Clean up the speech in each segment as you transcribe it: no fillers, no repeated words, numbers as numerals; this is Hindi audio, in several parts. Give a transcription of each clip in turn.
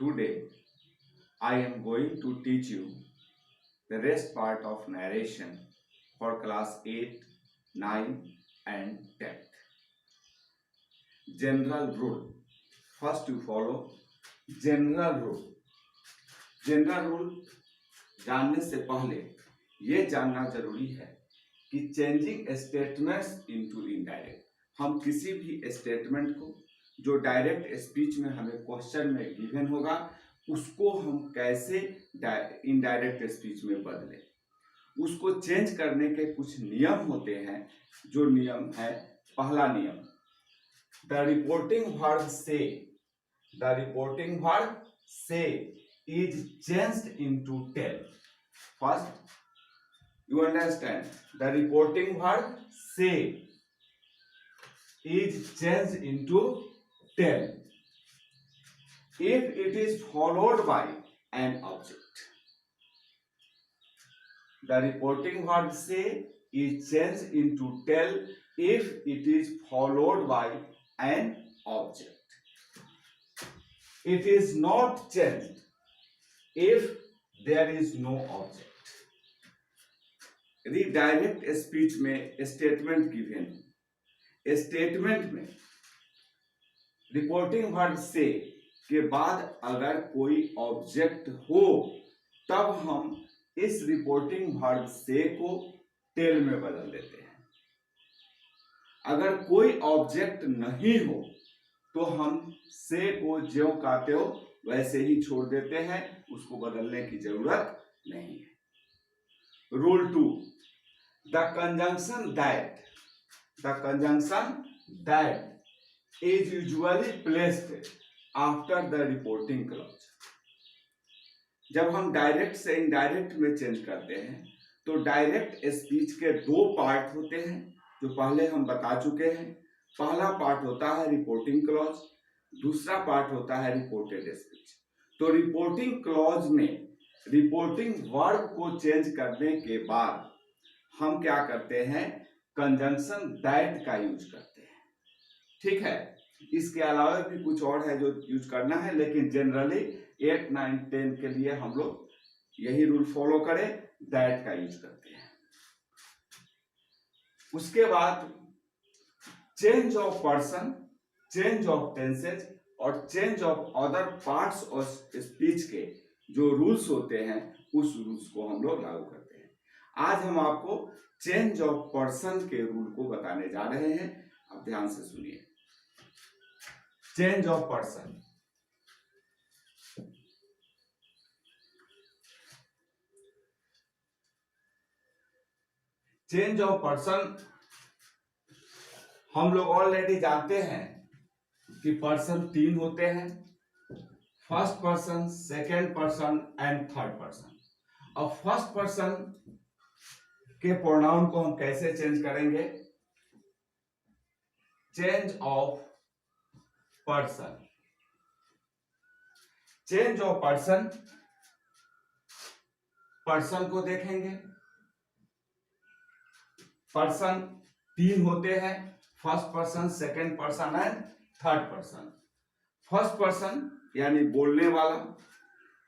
Today, I am going to teach you the rest part of narration for class 8, 9 and 10. General rule. First you follow general rule. General rule जानने से पहले ये जानना जरूरी है कि चेंजिंग स्टेटमेंट्स इनटू इनडायरेक्ट, हम किसी भी स्टेटमेंट को जो डायरेक्ट स्पीच में हमें क्वेश्चन में गिवन होगा उसको हम कैसे इनडायरेक्ट स्पीच में बदलें। उसको चेंज करने के कुछ नियम होते हैं। जो नियम है, पहला नियम, द रिपोर्टिंग वर्ब से is changed into tell. First, you understand, the reporting verb say is changed into tell if it is followed by an object. The reporting verb say is changed into tell if it is followed by an object. It is not changed if there is no object. यदि डायरेक्ट स्पीच में स्टेटमेंट गिवन, स्टेटमेंट में रिपोर्टिंग वर्ब से के बाद अगर कोई ऑब्जेक्ट हो तब हम इस रिपोर्टिंग वर्ब से को टेल में बदल देते हैं। अगर कोई ऑब्जेक्ट नहीं हो तो हम से को ज्यों का त्यों वैसे ही छोड़ देते हैं, उसको बदलने की जरूरत नहीं है। Rule 2, the conjunction that is usually placed after the reporting clause. जब हम डायरेक्ट से इनडायरेक्ट में चेंज करते हैं तो डायरेक्ट स्पीच के दो पार्ट होते हैं जो पहले हम बता चुके हैं। पहला पार्ट होता है रिपोर्टिंग क्लॉज, दूसरा पार्ट होता है रिपोर्टेड स्पीच। तो रिपोर्टिंग क्लॉज में रिपोर्टिंग वर्ब को चेंज करने के बाद हम क्या करते हैं, कंजंक्शन दैट का यूज करते हैं। ठीक है, इसके अलावा भी कुछ और है जो यूज करना है, लेकिन जनरली 8, 9, 10 के लिए हम लोग यही रूल फॉलो करें, दैट का यूज करते हैं। उसके बाद change of person, change of tenses और change of other parts of speech के जो रूल्स होते हैं उस रूल्स को हम लोग लागू करते हैं। आज हम आपको चेंज ऑफ पर्सन के रूल को बताने जा रहे हैं। आप ध्यान से सुनिए। Change of person, change of person हम लोग ऑलरेडी जानते हैं कि पर्सन 3 होते हैं, first person, second person and third person. अब फर्स्ट पर्सन के प्रोनाउन को हम कैसे चेंज करेंगे, change of person. Change of person, person को देखेंगे, पर्सन 3 होते हैं, first person, second person and third person. First person यानी बोलने वाला,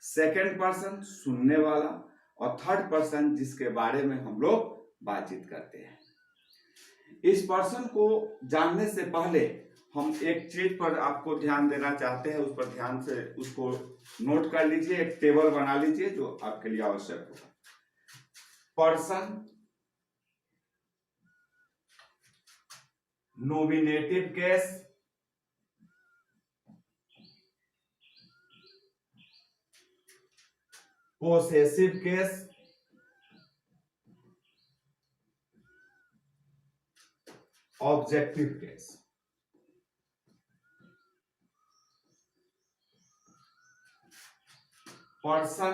सेकेंड पर्सन सुनने वाला और थर्ड पर्सन जिसके बारे में हम लोग बातचीत करते हैं। इस पर्सन को जानने से पहले हम एक चीज पर आपको ध्यान देना चाहते हैं, उस पर ध्यान से उसको नोट कर लीजिए, एक टेबल बना लीजिए जो आपके लिए आवश्यक होगा। Person, nominative case, possessive case, objective case. Person,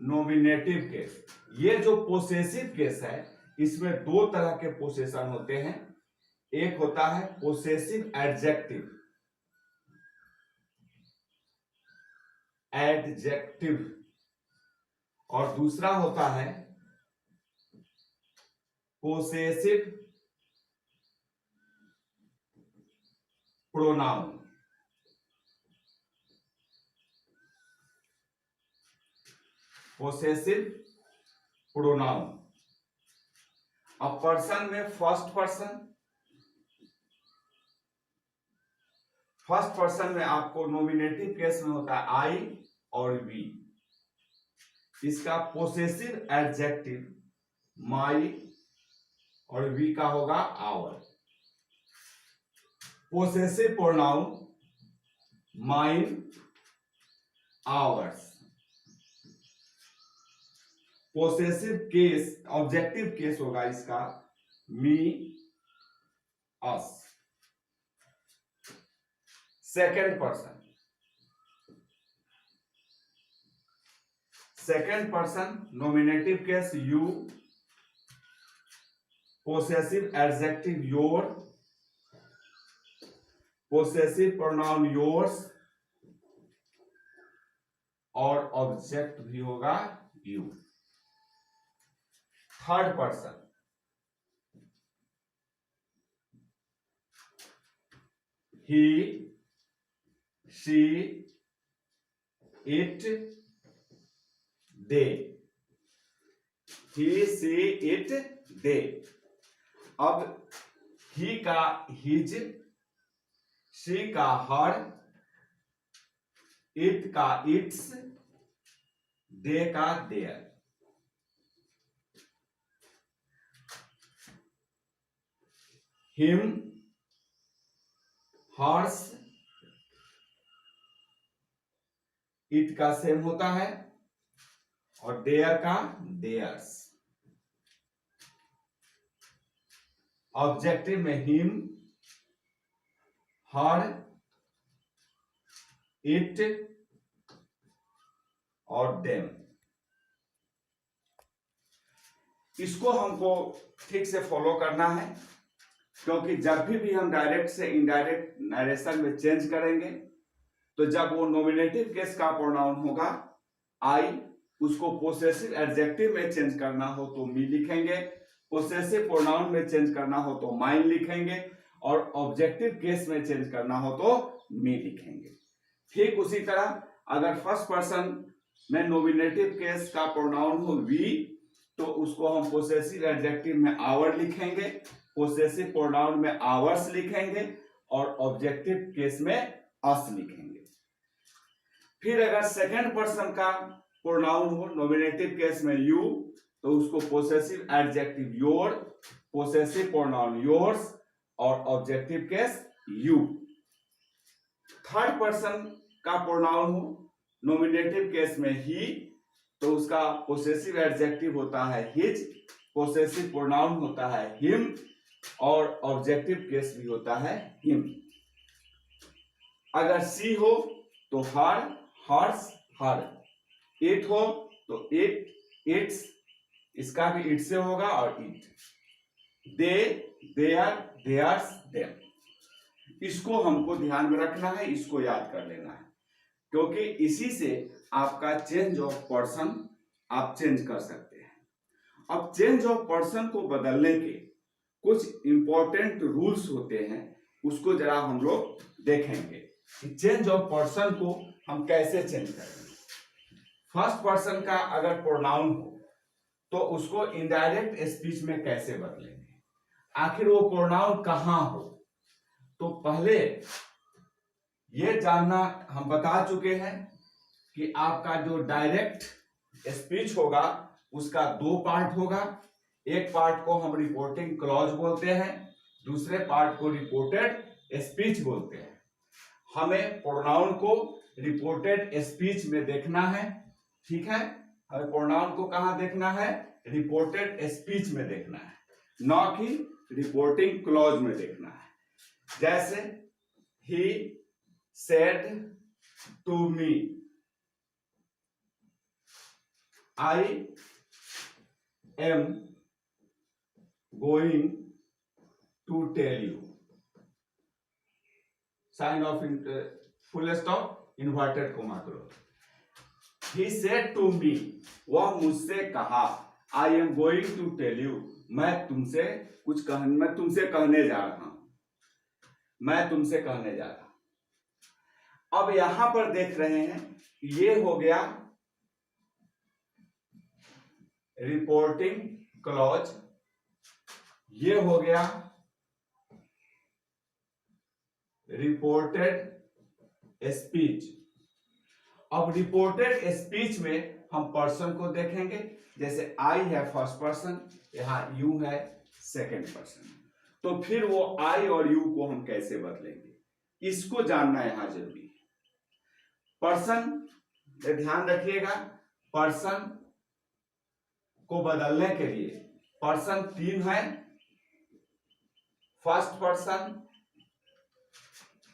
nominative case, ये जो पोसेसिव केस है इसमें 2 तरह के पोसेशन होते हैं। एक होता है पोसेसिव एडजेक्टिव, और दूसरा होता है पोसेसिव प्रोनाउन। Possessive pronoun. अब पर्सन में फर्स्ट पर्सन में आपको नॉमिनेटिव केस में होता है आई और वी। इसका पोसेसिव एडजेक्टिव माई और वी का होगा our. Possessive pronoun mine, ours. Possessive case objective case होगा इसका me, us. Second person nominative case you, possessive adjective your, possessive pronoun yours और ऑब्जेक्ट भी होगा you. Third person he, she, it, they. He, she, it, they. अब ही का हिज, शी का हर, इट का इट्स, दे का देयर। हिम, हर्स, इट का सेम होता है और देयर का देयर्स। ऑब्जेक्टिव में हिम, हर, इट और देम। इसको हमको ठीक से फॉलो करना है, क्योंकि जब भी हम डायरेक्ट से इनडायरेक्ट नरेशन में चेंज करेंगे तो जब वो नॉमिनेटिव केस का प्रोनाउन होगा आई, उसको पोसेसिव एडजेक्टिव में चेंज करना हो तो मी लिखेंगे, पोसेसिव प्रोनाउन में चेंज करना हो तो माइन लिखेंगे और ऑब्जेक्टिव केस में चेंज करना हो तो मी लिखेंगे। ठीक उसी तरह अगर फर्स्ट पर्सन में नॉमिनेटिव केस का प्रोनाउन हो वी तो उसको हम पोसेसिव एडजेक्टिव में आवर लिखेंगे, पोसेसिव प्रोनाउन में आवर्स लिखेंगे और ऑब्जेक्टिव केस में अस लिखेंगे। फिर अगर सेकंड पर्सन का प्रोनाउन हो नॉमिनेटिव केस में यू तो उसको possessive adjective your, possessive pronoun yours और objective case you. Third person का प्रोनाउन हो नॉमिनेटिव केस में ही तो उसका पोसेसिव एडजेक्टिव होता है हिज, पोसेसिव प्रोनाउन होता है हिम और ऑब्जेक्टिव केस भी होता है हिम। अगर सी हो तो हर, हर्स, हर। इट हो तो इट, इट्स, इसका भी इट से होगा और it. They, there, theirs, them. इसको हमको ध्यान में रखना है, इसको याद कर लेना है, क्योंकि इसी से आपका चेंज ऑफ पर्सन आप चेंज कर सकते हैं। अब चेंज ऑफ पर्सन को बदलने के कुछ इंपॉर्टेंट रूल्स होते हैं, उसको जरा हम लोग देखेंगे कि चेंज ऑफ पर्सन को हम कैसे चेंज करेंगे। फर्स्ट पर्सन का अगर प्रोनाउन हो तो उसको इनडायरेक्ट स्पीच में कैसे बदलेंगे, आखिर वो प्रोनाउन कहां हो। तो पहले ये जानना हम बता चुके हैं कि आपका जो डायरेक्ट स्पीच होगा उसका दो पार्ट होगा। एक पार्ट को हम रिपोर्टिंग क्लॉज बोलते हैं, दूसरे पार्ट को रिपोर्टेड स्पीच बोलते हैं। हमें प्रोनाउन को रिपोर्टेड स्पीच में देखना है, ठीक है। हमें प्रोनाउन को कहां देखना है, रिपोर्टेड स्पीच में देखना है, ना कि रिपोर्टिंग क्लॉज में देखना है। जैसे ही said to me, I am going to tell you, sign of full stop inverted comma करो। He said to me, वह मुझसे कहा, I am going to tell you, मैं तुमसे कहने जा रहा हूं, मैं तुमसे कहने जा रहा हूं। अब यहां पर देख रहे हैं ये हो गया रिपोर्टिंग क्लॉज, ये हो गया रिपोर्टेड स्पीच। अब रिपोर्टेड स्पीच में हम पर्सन को देखेंगे, जैसे आई है फर्स्ट पर्सन, यहां यू है सेकंड पर्सन। तो फिर वो आई और यू को हम कैसे बदलेंगे, इसको जानना यहां जरूरी है। पर्सन, ध्यान रखिएगा, पर्सन को बदलने के लिए पर्सन 3 है, फर्स्ट पर्सन,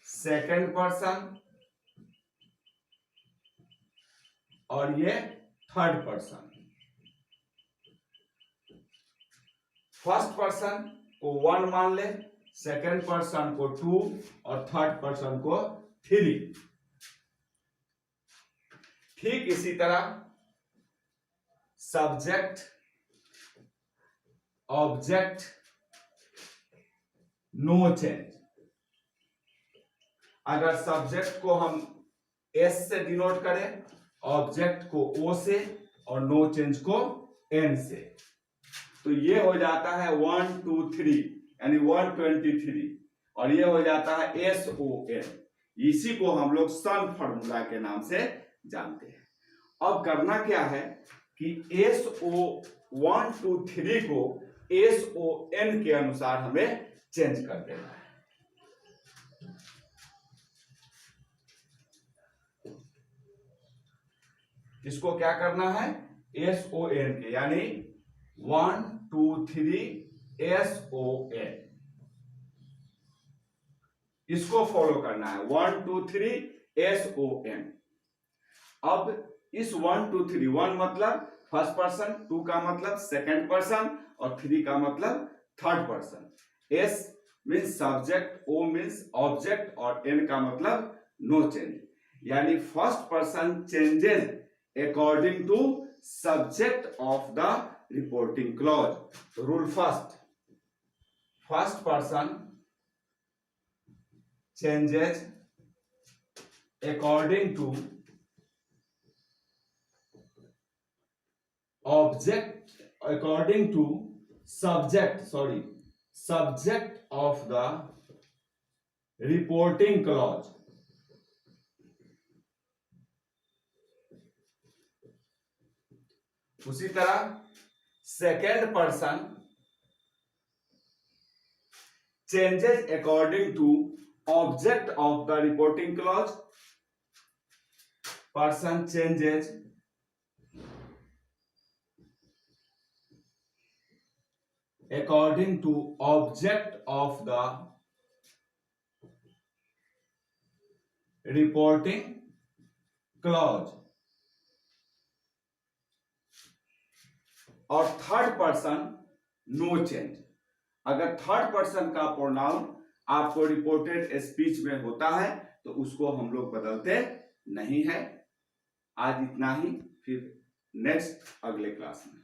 सेकंड पर्सन और ये थर्ड पर्सन। फर्स्ट पर्सन को 1 मान ले, सेकंड पर्सन को 2 और थर्ड पर्सन को 3। ठीक इसी तरह सब्जेक्ट, ऑब्जेक्ट, नो चेंज। अगर सब्जेक्ट को हम एस से डिनोट करें, ऑब्जेक्ट को ओ से और नो चेंज को एन से, तो ये हो जाता है 1 2 3 यानी 123, और ये हो जाता है SON। इसी को हम लोग सन फॉर्मूला के नाम से जानते हैं। अब करना क्या है कि SO1 2 3 को SON के अनुसार हमें चेंज कर देना है। इसको क्या करना है, SON के, यानी 1 2 3 SON, इसको फॉलो करना है। 1 2 3 SON। अब इस 1 2 3, 1 मतलब फर्स्ट पर्सन, 2 का मतलब सेकंड पर्सन और 3 का मतलब third person. S means subject, O means object और N का मतलब नो चेंज, यानी first person changes according to subject of the reporting clause. Rule first person changes according to object, according to subject of the reporting clause. उसी तरह second person changes according to object of the reporting clause. Person changes according to object of the reporting clause. और थर्ड पर्सन नो चेंज। अगर थर्ड पर्सन का प्रोनाउन आपको रिपोर्टेड स्पीच में होता है तो उसको हम लोग बदलते नहीं है। आज इतना ही, फिर नेक्स्ट अगले क्लास में।